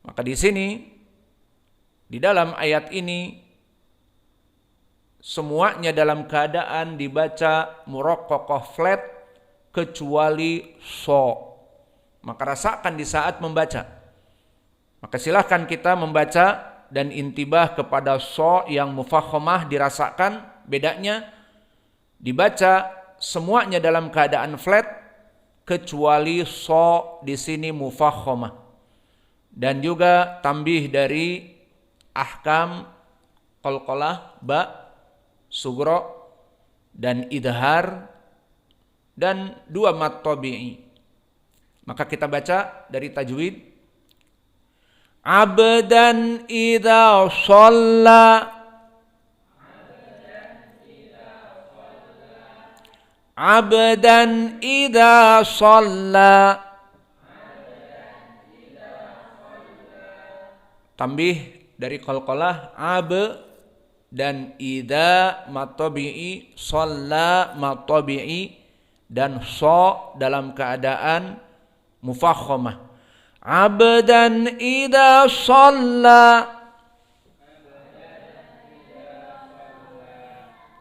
Maka di sini di dalam ayat ini semuanya dalam keadaan dibaca muraqqaqah flat kecuali so. Maka rasakan di saat membaca. Maka silahkan kita membaca dan intibah kepada so yang mufakhamah, dirasakan bedanya dibaca semuanya dalam keadaan flat kecuali so di sini mufakhamah. Dan juga tambih dari ahkam qalqalah ba sugro dan idhar dan dua mat tabi'i. Maka kita baca dari tajwid. Abdan idza shalla, abdan idza shalla. Tambih dari qalqalah ab dan idza matabi'i, shalla matabi'i, dan so dalam keadaan mufakhamah. Abdan idza shalla.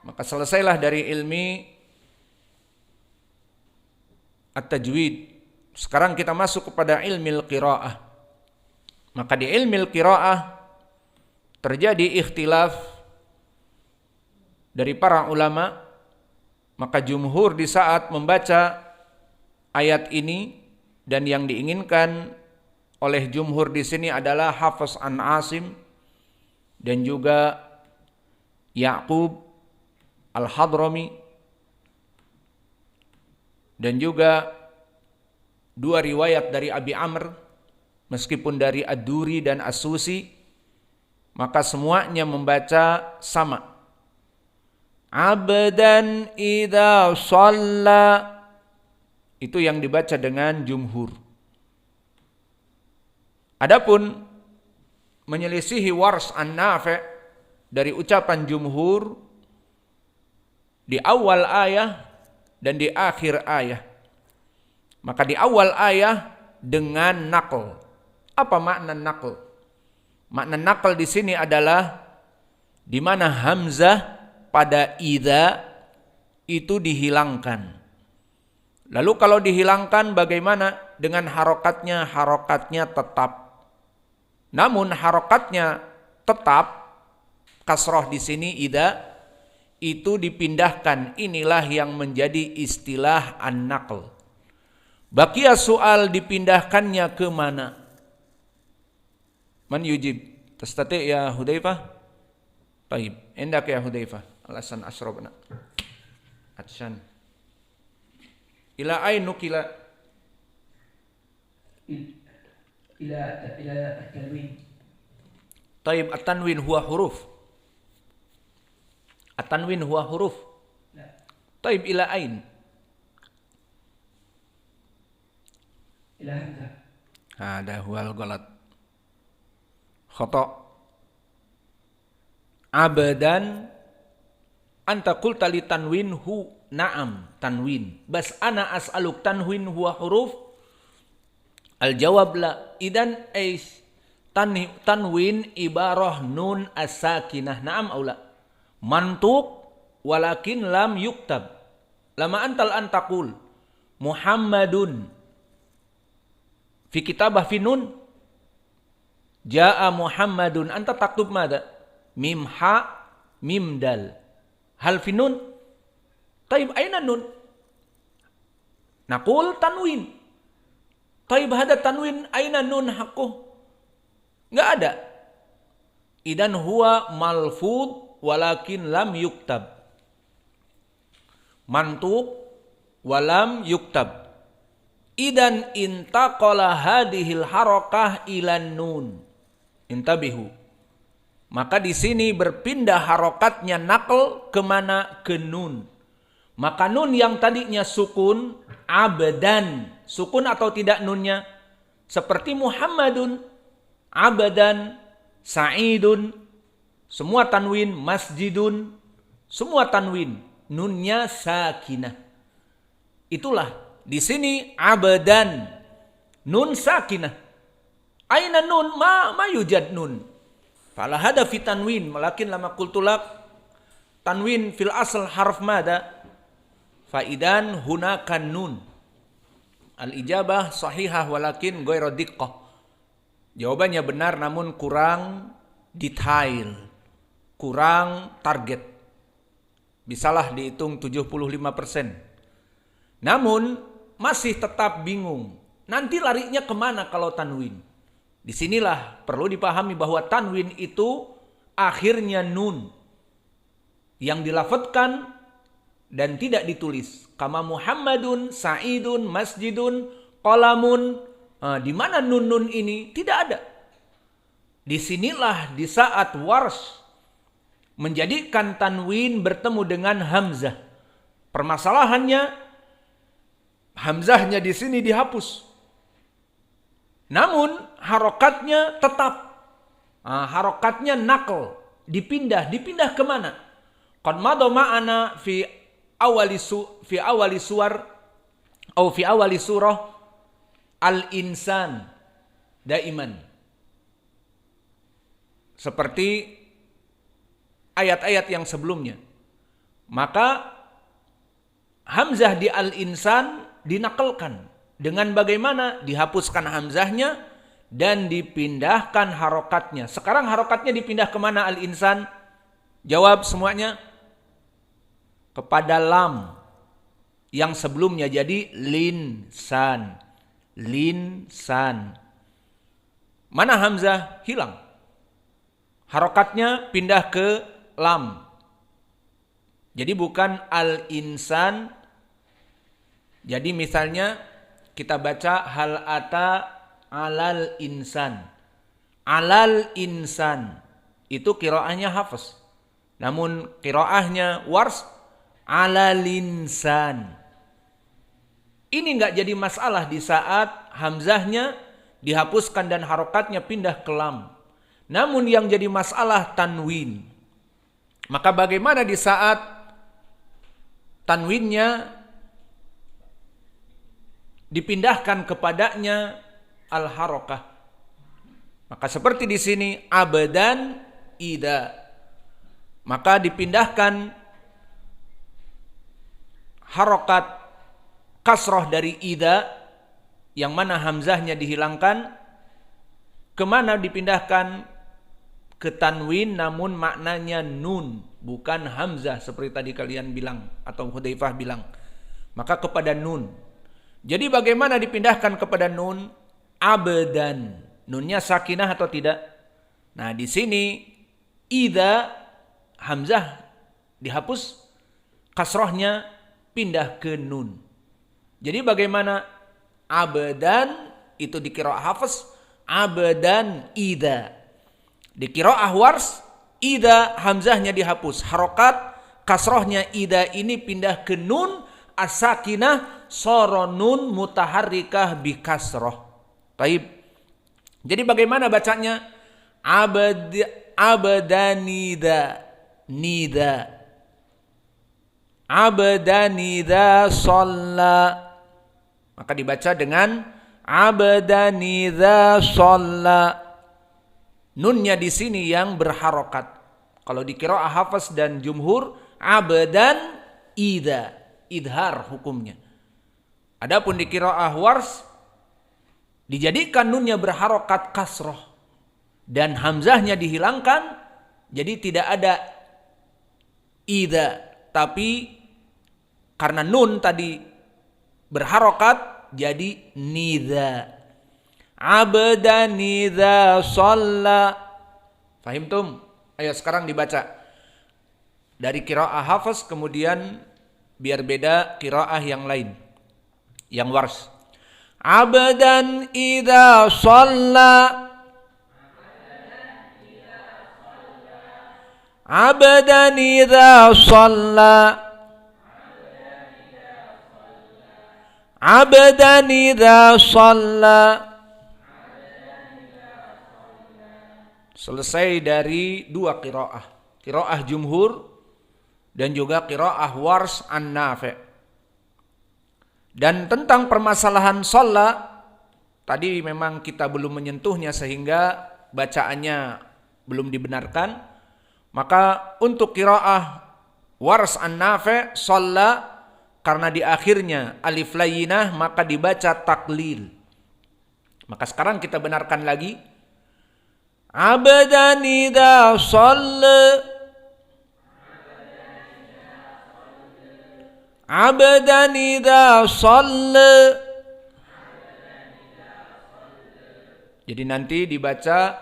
Maka selesailah dari ilmi at-tajwid. Sekarang kita masuk kepada ilmu qiraah. Maka di ilmu qiraah terjadi ikhtilaf dari para ulama. Maka jumhur di saat membaca ayat ini, dan yang diinginkan oleh jumhur di sini adalah hafaz an Asim dan juga Ya'qub al-Hadrami, dan juga dua riwayat dari Abi Amr meskipun dari Ad-Duri dan As-Susi, maka semuanya membaca sama. Abdan idza shalla, itu yang dibaca dengan jumhur. Adapun menyelisihi Wars an-Nafi' dari ucapan jumhur di awal ayah dan di akhir ayah. Maka di awal ayah dengan naql. Apa makna naql? Makna naql di sini adalah di mana hamzah pada idza itu dihilangkan. Lalu kalau dihilangkan bagaimana dengan harokatnya? Harokatnya tetap. Namun harokatnya tetap, kasroh di sini idza, itu dipindahkan. Inilah yang menjadi istilah an-naql. Baqiya soal dipindahkannya ke mana? Man yujib? Tastati ya Hudzaifah? Taib. Endak ya Hudzaifah. Alasan asrobna. Atsyan. Ila ain nukila? Ila at-tanwin. Taib, at-tanwin huwa huruf. At-tanwin huwa huruf. Taib, ila ain? Ila hamzah. Hada huwal ghalat. Khata. Abadan anta qulta li tanwin hu. Naam, tanwin. Bas ana as'aluk tanwin huwa huruf. Al-jawab la. Idan ais tanwin ibarah nun as-sakinah. Naam aw la. Mantuq walakin lam yuktab. Lama antal antaqul Muhammadun fi kitabah fi nun. Jaa Muhammadun, anta taktub mada? Mim ha mim dal. Hal fi nun? Taib, aina nun? Naqul tanwin. Taib, hada tanwin, aina nun haqqu? Enggak ada. Idan huwa malfud walakin lam yuktab. Mantuq walam yuktab. Idan intaqala hadhil harakah ilan nun. Intabihu. Maka di sini berpindah harokatnya naql kemana? Ke nun. Maka nun yang tadinya sukun, abdan, sukun atau tidak nunnya? Seperti Muhammadun, abdan, sa'idun, semua tanwin, masjidun, semua tanwin, nunnya sakinah. Itulah di sini abdan, nun sakinah. Aina nun ma yujad nun. Fala hada fi tanwin, walakin lama qultulak tanwin fil asl harf mada? Faidan hunaka nun. Al-ijabah sahihah walakin ghairu diqqah. Jawabannya benar namun kurang detail, kurang target. Bisalah dihitung 75%. Namun masih tetap bingung. Nanti larinya kemana kalau tanwin? Disinilah perlu dipahami bahwa tanwin itu akhirnya nun yang dilafadzkan dan tidak ditulis. Kama Muhammadun, Sa'idun, Masjidun, Qalamun. Di mana nun-nun ini? Tidak ada. Disinilah di saat Warsh menjadikan tanwin bertemu dengan hamzah. Permasalahannya hamzahnya di sini dihapus. Namun harokatnya tetap. Harokatnya naql, dipindah kemana? Qad madha ma'ana fi awali suwar atau fi awali surah al-insan daiman. Seperti ayat-ayat yang sebelumnya. Maka hamzah di al-insan dinakalkan. Dengan bagaimana? Dihapuskan hamzahnya dan dipindahkan harokatnya. Sekarang harokatnya dipindah kemana al-insan? Jawab semuanya. Kepada lam yang sebelumnya jadi linsan. Linsan. Mana hamzah? Hilang. Harokatnya pindah ke lam. Jadi bukan al-insan. Jadi misalnya kita baca hal ata alal insan. Alal insan. Itu qiraahnya Hafs. Namun qiraahnya Warsh alal insan. Ini enggak jadi masalah di saat hamzahnya dihapuskan dan harokatnya pindah ke lam. Namun yang jadi masalah tanwin. Maka bagaimana di saat tanwinnya dipindahkan kepadanya al-harokah? Maka seperti di sini abadan ida. Maka dipindahkan harokat kasroh dari ida yang mana hamzahnya dihilangkan. Kemana dipindahkan? Ke tanwin namun maknanya nun, bukan hamzah seperti tadi kalian bilang atau Hudzaifah bilang. Maka kepada nun. Jadi bagaimana dipindahkan kepada nun? Abadan. Nunnya sakinah atau tidak? Nah di sini idza hamzah dihapus, kasrohnya pindah ke nun. Jadi bagaimana? Abadan itu di qiraah Hafs, abadan idza. Di qiraah Warsh idza hamzahnya dihapus, harokat kasrohnya idza ini pindah ke nun as-sakinah soronun mutaharrikah bi kasroh. Taib. Jadi bagaimana bacanya? Abadanida nida. Abadanida shalla. Maka dibaca dengan abadanida shalla. Nunnya di sini yang berharokat. Kalau di qiraah Hafs dan jumhur abadan ida, idhar hukumnya. Adapun di qiraah Warsh dijadikan nunnya berharokat kasroh dan hamzahnya dihilangkan, jadi tidak ada ida, tapi karena nun tadi berharokat jadi nida. Abdan idza shalla. Fahimtum? Ayo sekarang dibaca dari qiraah Hafs, kemudian biar beda qiraah yang lain, yang Warsh. Abdan idza shalla. Abdan idza shalla. Abdan idza shalla. Selesai dari dua qiraah. Qiraah jumhur dan juga qiraah Warsh an-Nafi'. Dan tentang permasalahan shalla tadi memang kita belum menyentuhnya sehingga bacaannya belum dibenarkan. Maka untuk qiraah Wars an Nafi' shalla, karena di akhirnya alif layyinah maka dibaca taklil. Maka sekarang kita benarkan lagi. Abadan idza shalla, abadan idza shalla. Jadi nanti dibaca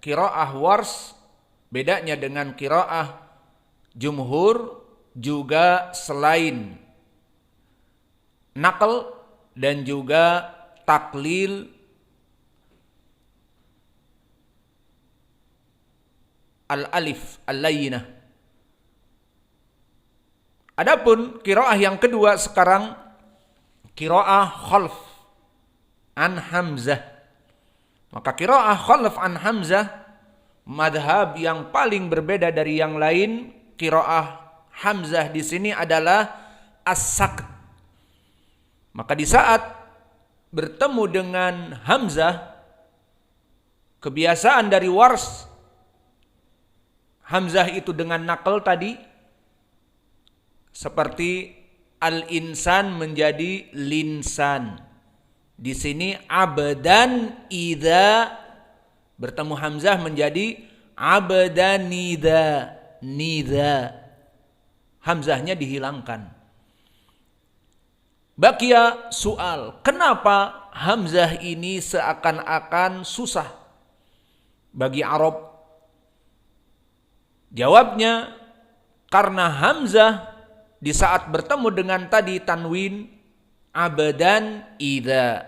qiraah Wars, bedanya dengan qiraah jumhur juga selain naql dan juga taklil al-alif al-layyinah. Adapun qiraah yang kedua sekarang qiraah khalf an Hamzah. Maka qiraah khalf an Hamzah madhab yang paling berbeda dari yang lain. Qiraah Hamzah di sini adalah as-sakt. Maka di saat bertemu dengan Hamzah, kebiasaan dari Wars, Hamzah itu dengan naql tadi, seperti al-insan menjadi linsan. Di sini abdan idza bertemu Hamzah menjadi abdan nida, nida. Hamzahnya dihilangkan. Bakia soal, kenapa Hamzah ini seakan-akan susah bagi Arab? Jawabnya, karena Hamzah di saat bertemu dengan tadi tanwin abadan idza,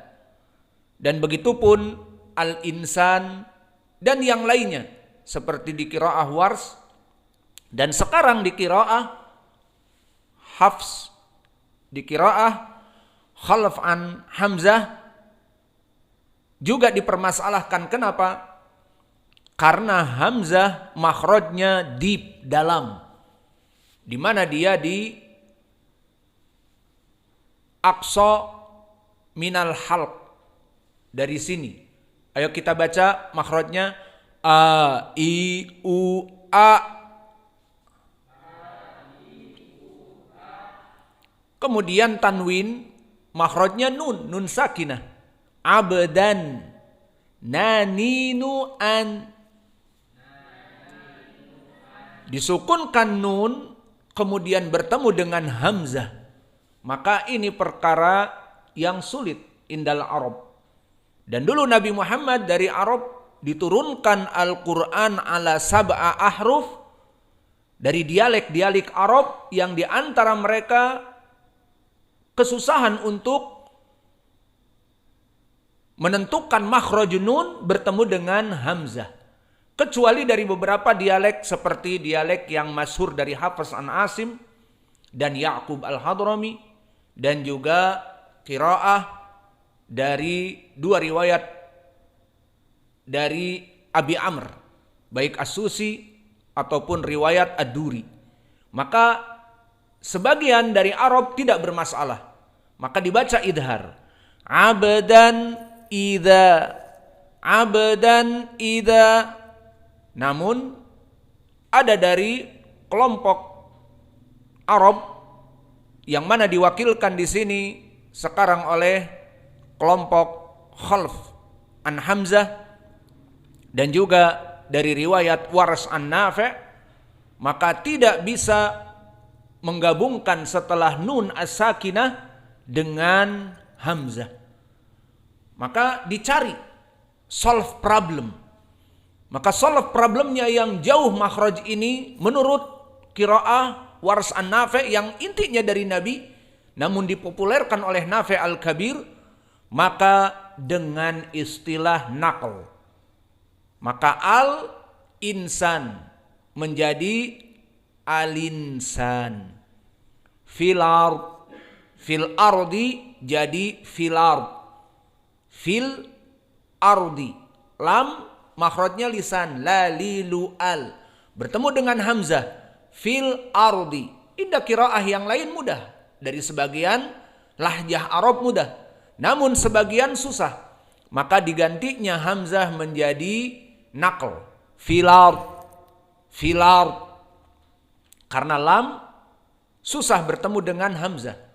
dan begitupun al-insan dan yang lainnya seperti di qiraah Wars dan sekarang di qiraah Hafs, di qiraah khalf an Hamzah juga dipermasalahkan. Kenapa? Karena Hamzah makhrajnya deep, dalam, di mana dia di aqsa minal halq, dari sini. Ayo kita baca makhrajnya a i u a. Kemudian tanwin makhrajnya nun, nun sakinah. Abdan, naninu an. Disukunkan nun kemudian bertemu dengan Hamzah. Maka ini perkara yang sulit indal Arab. Dan dulu Nabi Muhammad dari Arab diturunkan Al-Quran ala sab'a ahruf, dari dialek-dialek Arab yang diantara mereka kesusahan untuk menentukan makhraj nun bertemu dengan Hamzah. Kecuali dari beberapa dialek seperti dialek yang masyhur dari Hafiz an Asim dan Ya'qub al-Hadrami, dan juga qiraah dari dua riwayat dari Abi Amr, baik As-Susi ataupun riwayat Ad-Duri. Maka sebagian dari Arab tidak bermasalah, maka dibaca idhar. Abdan idza, abdan idza. Namun ada dari kelompok Arab yang mana diwakilkan di sini sekarang oleh kelompok khalf an Hamzah dan juga dari riwayat Wars an Nafi', maka tidak bisa menggabungkan setelah nun as-sakinah dengan Hamzah. Maka dicari solve problem. Maka solve problemnya yang jauh makhraj ini menurut qiraah Wars an Nafi' yang intinya dari Nabi namun dipopulerkan oleh Nafi' al-Kabir, maka dengan istilah naql. Maka al-insan menjadi al-insan. Fil ardi jadi fil ard. Fil ardi. Lam makhrajnya lisan, la lilu al. Bertemu dengan Hamzah. Fil ardi. Indah qiraah yang lain mudah. Dari sebagian lahjah Arab mudah. Namun sebagian susah. maka digantinya hamzah menjadi naql, filar, filar. Karena lam susah bertemu dengan hamzah.